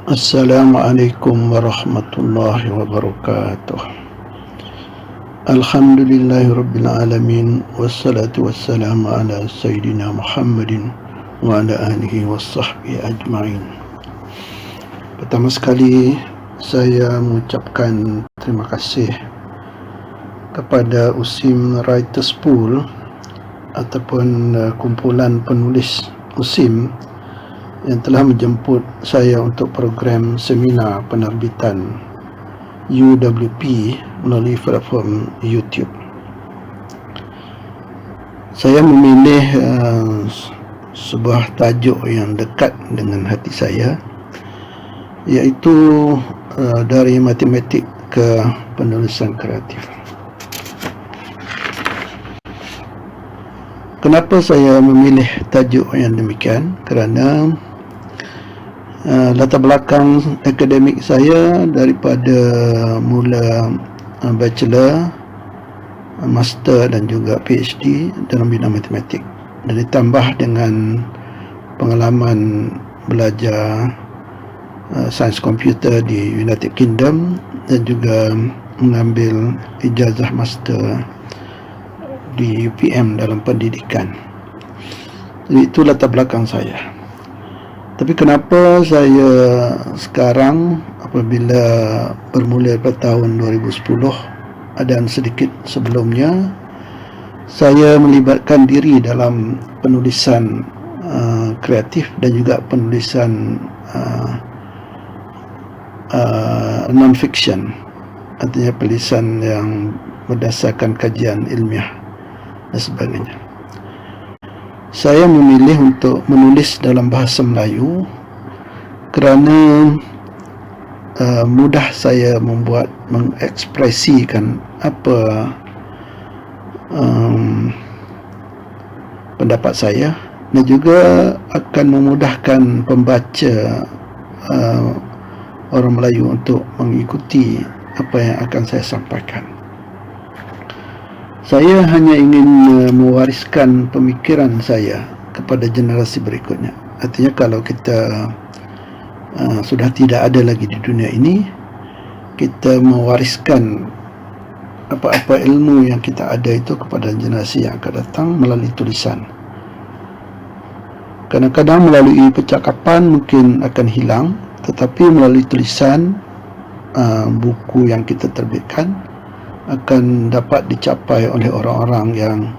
Assalamualaikum warahmatullahi wabarakatuh. Alhamdulillahirabbil alamin wassalatu wassalamu ala sayyidina Muhammadin wa ala alihi washabbihi ajmain. Pertama sekali saya mengucapkan terima kasih kepada USIM Writers Pool ataupun kumpulan penulis USIM yang telah menjemput saya untuk program seminar penerbitan UWP melalui platform YouTube. Saya memilih sebuah tajuk yang dekat dengan hati saya, iaitu dari matematik ke penulisan kreatif. Kenapa saya memilih tajuk yang demikian? Kerana latar belakang akademik saya daripada mula bachelor, master dan juga PhD dalam bidang matematik, dan ditambah dengan pengalaman belajar sains komputer di United Kingdom dan juga mengambil ijazah master di UPM dalam pendidikan. Jadi itu latar belakang saya. Tapi kenapa saya sekarang, apabila bermula pada tahun 2010 dan sedikit sebelumnya, saya melibatkan diri dalam penulisan kreatif dan juga penulisan non-fiction, artinya penulisan yang berdasarkan kajian ilmiah dan sebagainya. Saya memilih untuk menulis dalam bahasa Melayu kerana mudah saya mengekspresikan apa pendapat saya, dan juga akan memudahkan pembaca orang Melayu untuk mengikuti apa yang akan saya sampaikan. Saya hanya ingin mewariskan pemikiran saya kepada generasi berikutnya. Artinya kalau kita sudah tidak ada lagi di dunia ini, kita mewariskan apa-apa ilmu yang kita ada itu kepada generasi yang akan datang melalui tulisan. Kadang-kadang melalui percakapan mungkin akan hilang, tetapi melalui tulisan, buku yang kita terbitkan akan dapat dicapai oleh orang-orang yang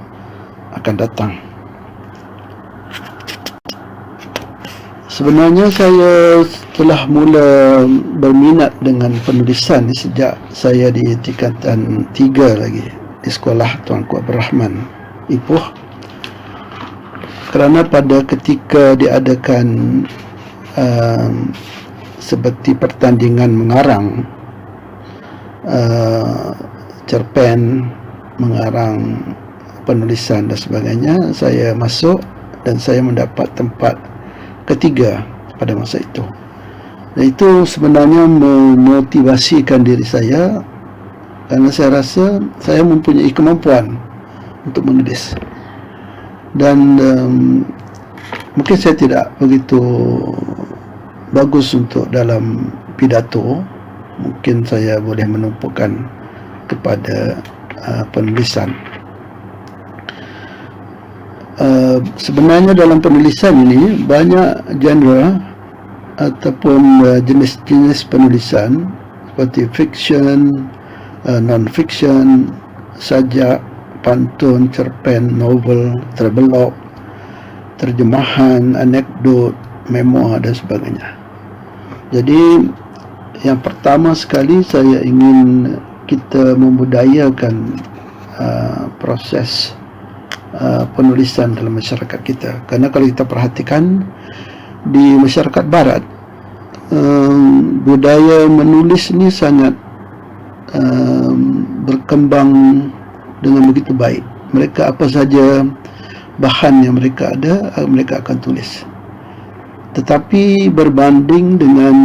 akan datang. Sebenarnya saya telah mula berminat dengan penulisan sejak saya di tingkatan 3 lagi di sekolah Tuanku Abdul Rahman Ipoh, kerana pada ketika diadakan seperti pertandingan mengarang, cerpen, mengarang penulisan dan sebagainya, saya masuk dan saya mendapat tempat ketiga pada masa itu. Dan itu sebenarnya memotivasikan diri saya, kerana saya rasa saya mempunyai kemampuan untuk menulis. Dan mungkin saya tidak begitu bagus untuk dalam pidato, mungkin saya boleh menumpukan kepada penulisan. Sebenarnya dalam penulisan ini banyak genre ataupun jenis-jenis penulisan seperti fiction, non-fiction, sajak, pantun, cerpen, novel, travelog, terjemahan, anekdot, memoir dan sebagainya. Jadi yang pertama sekali saya ingin kita membudayakan proses penulisan dalam masyarakat kita. Kerana kalau kita perhatikan di masyarakat barat, budaya menulis ini sangat berkembang dengan begitu baik. Mereka apa saja bahan yang mereka ada, mereka akan tulis. Tetapi berbanding dengan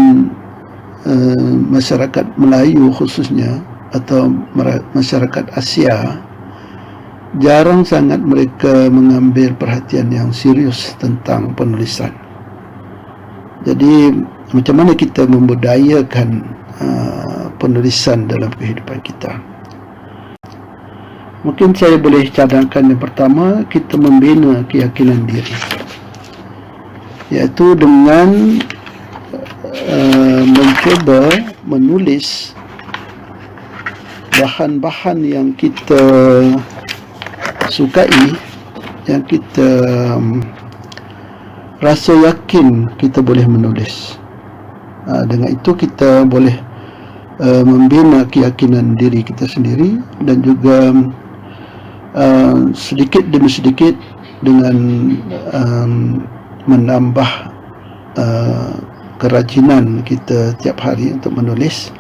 masyarakat Melayu khususnya atau masyarakat Asia, jarang sangat mereka mengambil perhatian yang serius tentang penulisan. Jadi macam mana kita membudayakan penulisan dalam kehidupan kita? Mungkin saya boleh cadangkan yang pertama, kita membina keyakinan diri, iaitu dengan mencuba menulis bahan-bahan yang kita sukai, yang kita rasa yakin kita boleh menulis. Dengan itu kita boleh membina keyakinan diri kita sendiri, dan juga sedikit demi sedikit dengan menambah kerajinan kita tiap hari untuk menulis,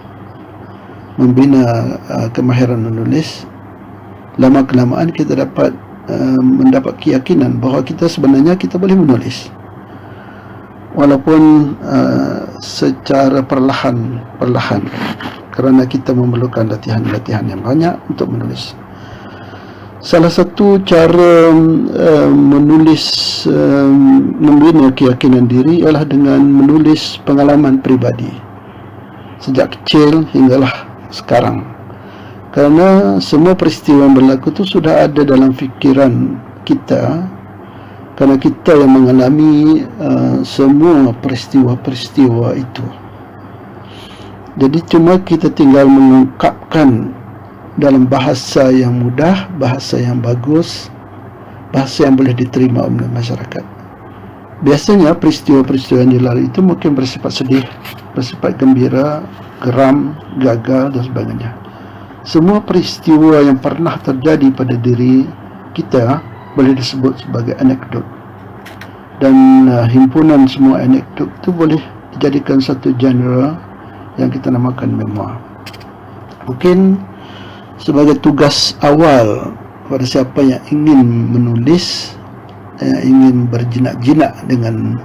membina kemahiran menulis. Lama kelamaan kita dapat mendapat keyakinan bahawa kita sebenarnya kita boleh menulis, walaupun secara perlahan, kerana kita memerlukan latihan-latihan yang banyak untuk menulis. Salah satu cara menulis, membina keyakinan diri ialah dengan menulis pengalaman peribadi sejak kecil hinggalah sekarang. Kerana semua peristiwa yang berlaku itu sudah ada dalam fikiran kita, kerana kita yang mengalami semua peristiwa-peristiwa itu. Jadi cuma kita tinggal mengungkapkan dalam bahasa yang mudah, bahasa yang bagus, bahasa yang boleh diterima oleh masyarakat. Biasanya peristiwa-peristiwa yang dilalui itu mungkin bersifat sedih, bersifat gembira, geram, gagal dan sebagainya. Semua peristiwa yang pernah terjadi pada diri kita boleh disebut sebagai anekdot, dan himpunan semua anekdot itu boleh dijadikan satu genre yang kita namakan memoir. Mungkin sebagai tugas awal pada siapa yang ingin menulis, ingin berjinak-jinak dengan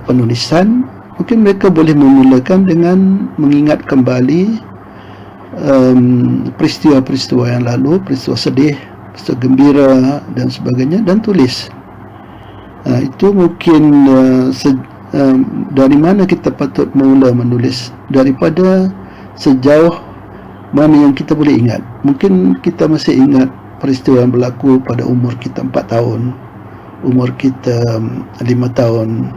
penulisan, mungkin mereka boleh memulakan dengan mengingat kembali peristiwa-peristiwa yang lalu, peristiwa sedih, peristiwa gembira dan sebagainya, dan tulis. Itu mungkin dari mana kita patut mula menulis, daripada sejauh mana yang kita boleh ingat. Mungkin kita masih ingat peristiwa yang berlaku pada umur kita 4 tahun, umur kita 5 tahun,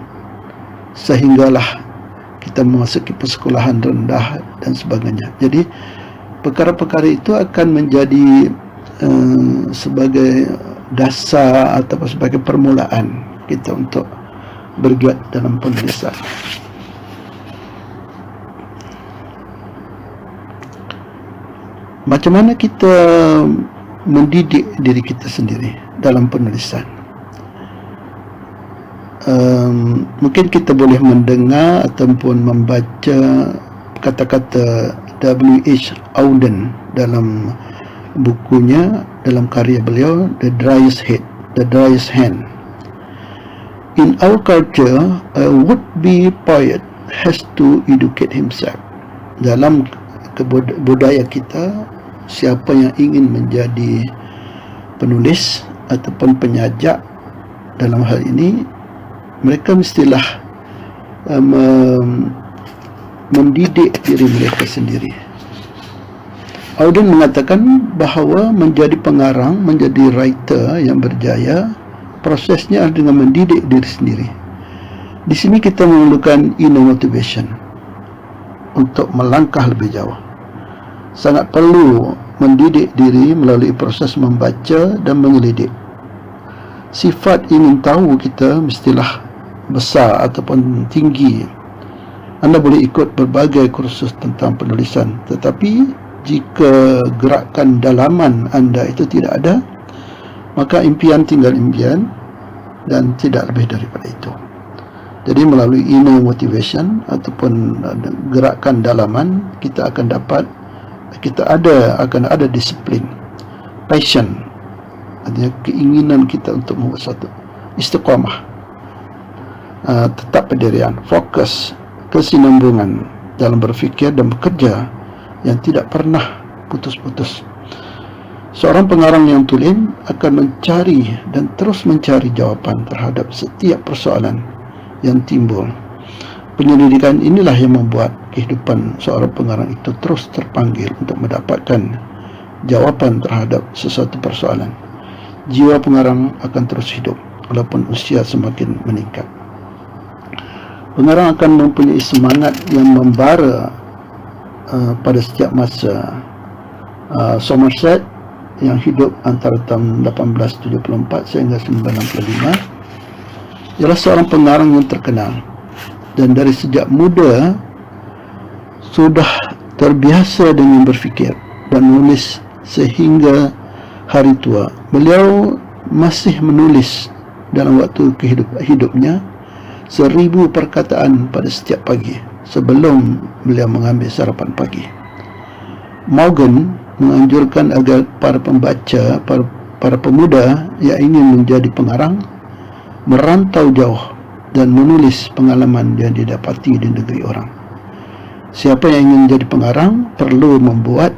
sehinggalah kita memasuki persekolahan rendah dan sebagainya. Jadi perkara-perkara itu akan menjadi sebagai dasar atau sebagai permulaan kita untuk bergiat dalam penulisan. Macam mana kita mendidik diri kita sendiri dalam penulisan? Mungkin kita boleh mendengar ataupun membaca kata-kata W.H. Auden dalam bukunya, dalam karya beliau The Dryest Hand. In our culture, a would-be poet has to educate himself. Dalam budaya kita, siapa yang ingin menjadi penulis ataupun penyajak dalam hal ini, mereka mestilah mendidik diri mereka sendiri. Auden mengatakan bahawa menjadi pengarang, menjadi writer yang berjaya, prosesnya adalah dengan mendidik diri sendiri. Di sini kita memerlukan inner motivation untuk melangkah lebih jauh. Sangat perlu mendidik diri melalui proses membaca dan menyelidik. Sifat ingin tahu kita mestilah besar ataupun tinggi. Anda boleh ikut berbagai kursus tentang penulisan, tetapi jika gerakan dalaman anda itu tidak ada, maka impian tinggal impian dan tidak lebih daripada itu. Jadi melalui inner motivation ataupun gerakan dalaman, kita akan dapat, akan ada disiplin, passion, artinya keinginan kita untuk membuat sesuatu, istiqamah, tetap pendirian, fokus, kesinambungan dalam berfikir dan bekerja yang tidak pernah putus-putus. Seorang pengarang yang tulen akan mencari dan terus mencari jawapan terhadap setiap persoalan yang timbul. Penyelidikan inilah yang membuat kehidupan seorang pengarang itu terus terpanggil untuk mendapatkan jawapan terhadap sesuatu persoalan. Jiwa pengarang akan terus hidup walaupun usia semakin meningkat. Pengarang akan mempunyai semangat yang membara pada setiap masa. Somerset yang hidup antara tahun 1874 sehingga 1965 ialah seorang pengarang yang terkenal, dan dari sejak muda sudah terbiasa dengan berfikir dan menulis sehingga hari tua. Beliau masih menulis dalam waktu hidupnya 1000 perkataan pada setiap pagi sebelum beliau mengambil sarapan pagi. Morgan menganjurkan agar para pembaca, para pemuda yang ingin menjadi pengarang merantau jauh dan menulis pengalaman yang didapati di negeri orang. Siapa yang ingin menjadi pengarang perlu membuat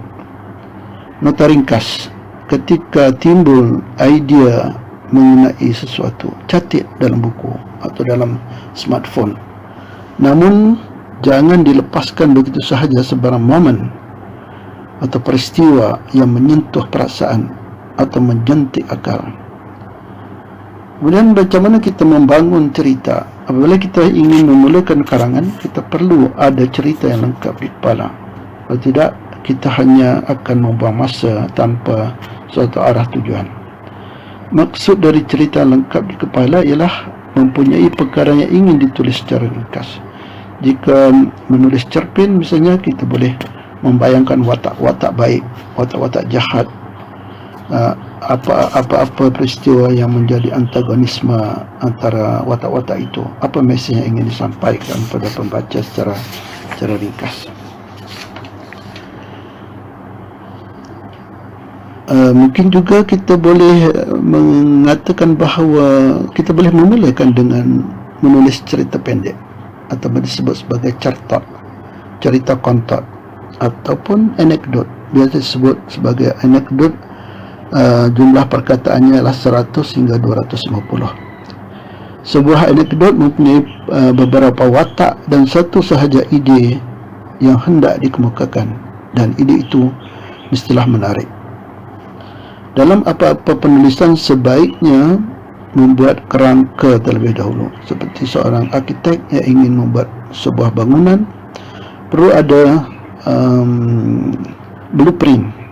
nota ringkas ketika timbul idea mengenai sesuatu. Catat dalam buku atau dalam smartphone. Namun jangan dilepaskan begitu sahaja sebarang momen atau peristiwa yang menyentuh perasaan atau menjentik akal. Kemudian bagaimana kita membangun cerita? Apabila kita ingin memulakan karangan, kita perlu ada cerita yang lengkap di kepala. Kalau tidak, kita hanya akan membuang masa tanpa suatu arah tujuan. Maksud dari cerita lengkap di kepala ialah mempunyai perkara yang ingin ditulis secara ringkas. Jika menulis cerpen misalnya, kita boleh membayangkan watak-watak baik, watak-watak jahat, apa-apa peristiwa yang menjadi antagonisme antara watak-watak itu. Apa mesej yang ingin disampaikan pada pembaca secara ringkas. Mungkin juga kita boleh mengatakan bahawa kita boleh memulakan dengan menulis cerita pendek atau disebut sebagai cerita kontot ataupun anekdot. Biasa disebut sebagai anekdot. Jumlah perkataannya adalah 100 hingga 250. Sebuah anekdot mempunyai beberapa watak dan satu sahaja ide yang hendak dikemukakan, dan ide itu mestilah menarik. Dalam apa-apa penulisan sebaiknya membuat kerangka terlebih dahulu. Seperti seorang arkitek yang ingin membuat sebuah bangunan, perlu ada blueprint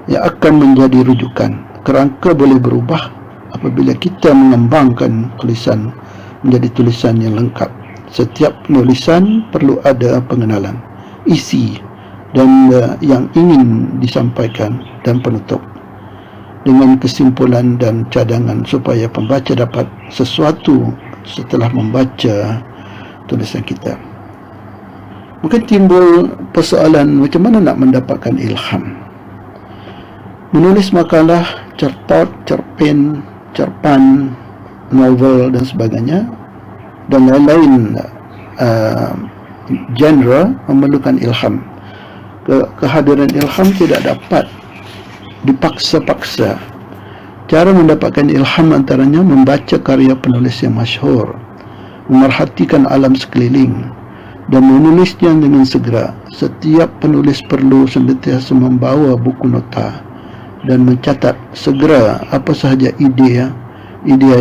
yang akan menjadi rujukan. Kerangka boleh berubah apabila kita mengembangkan tulisan menjadi tulisan yang lengkap. Setiap penulisan perlu ada pengenalan, isi dan yang ingin disampaikan, dan penutup dengan kesimpulan dan cadangan supaya pembaca dapat sesuatu setelah membaca tulisan kita. Mungkin timbul persoalan macam mana nak mendapatkan ilham. Menulis makalah, cerpen, cerpan, novel dan sebagainya dan lain-lain genre memerlukan ilham. Kehadiran ilham tidak dapat dipaksa-paksa. Cara mendapatkan ilham antaranya membaca karya penulis yang masyhur, memerhatikan alam sekeliling dan menulisnya dengan segera. Setiap penulis perlu senantiasa membawa buku nota dan mencatat segera apa sahaja ide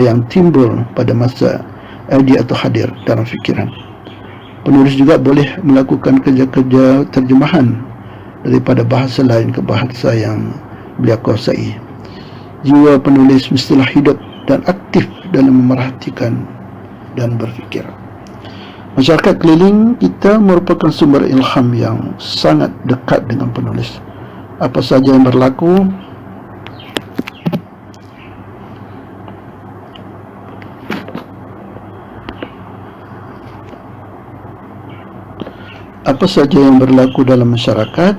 yang timbul pada masa idea atau hadir dalam fikiran. Penulis juga boleh melakukan kerja-kerja terjemahan daripada bahasa lain ke bahasa yang beliau kuasai. Jiwa penulis mestilah hidup dan aktif dalam memerhatikan dan berfikir. Masyarakat keliling kita merupakan sumber ilham yang sangat dekat dengan penulis. Apa saja yang berlaku, dalam masyarakat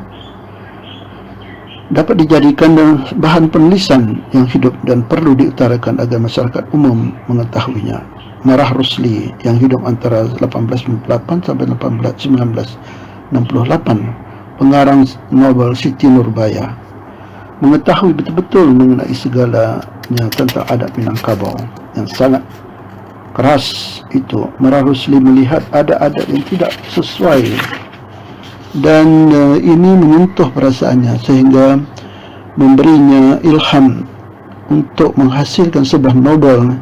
dapat dijadikan bahan penulisan yang hidup dan perlu diutarakan agar masyarakat umum mengetahuinya. Marah Rusli yang hidup antara 1898 sampai 1968, pengarang novel Siti Nurbaya, mengetahui betul-betul mengenai segalanya tentang adat Minangkabau yang sangat keras itu, Marah Rusli melihat ada adat yang tidak sesuai, dan ini menyentuh perasaannya sehingga memberinya ilham untuk menghasilkan sebuah novel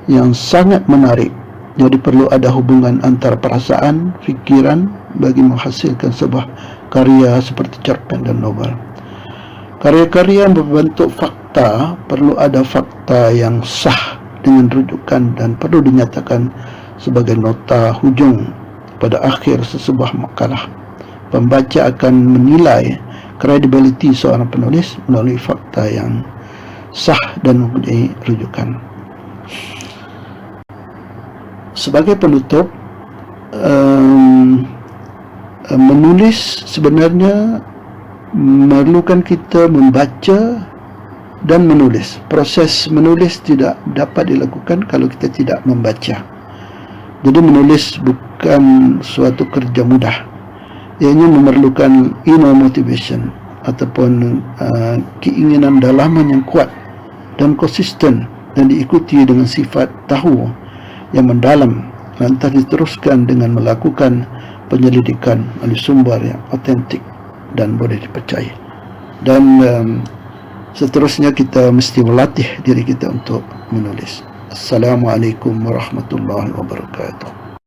yang sangat menarik. Jadi perlu ada hubungan antara perasaan, fikiran bagi menghasilkan sebuah karya seperti cerpen dan novel. Karya-karya yang berbentuk fakta perlu ada fakta yang sah dengan rujukan dan perlu dinyatakan sebagai nota hujung pada akhir sebuah makalah. Pembaca akan menilai kredibiliti seorang penulis melalui fakta yang sah dan mempunyai rujukan. Sebagai penutup, menulis sebenarnya memerlukan kita membaca dan menulis. Proses menulis tidak dapat dilakukan kalau kita tidak membaca. Jadi menulis bukan suatu kerja mudah. Ianya memerlukan inner motivation ataupun keinginan dalaman yang kuat dan konsisten dan diikuti dengan sifat tahu yang mendalam, lantas diteruskan dengan melakukan penyelidikan oleh sumber yang otentik dan boleh dipercaya. Dan seterusnya kita mesti melatih diri kita untuk menulis. Assalamualaikum warahmatullahi wabarakatuh.